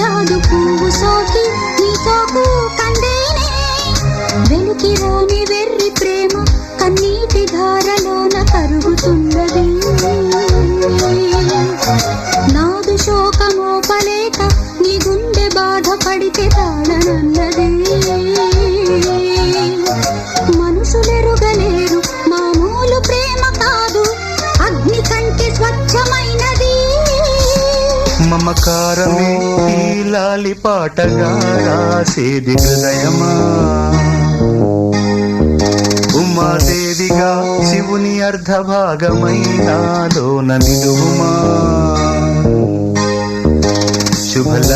కాదు పువ్వు సోకి నీ సోకు కందేనే వెలికి రాని వెర్రి ప్రేమ కన్నీటి ధారలోన కరుగుతున్నది నాదు శోకమోపలేక నీ గుండె బాధపడితే తాళనన్నది మనుషులెరుగలేరు మామూలు ప్రేమ కాదు అగ్ని కంటే స్వచ్ఛమైనది మమకారమే ఈ లాలి పాటగా రాసేది హృదయమా ఉమాదేవిగా శివుని అర్ధభాగమైనాలోన నిలువుమా శుభల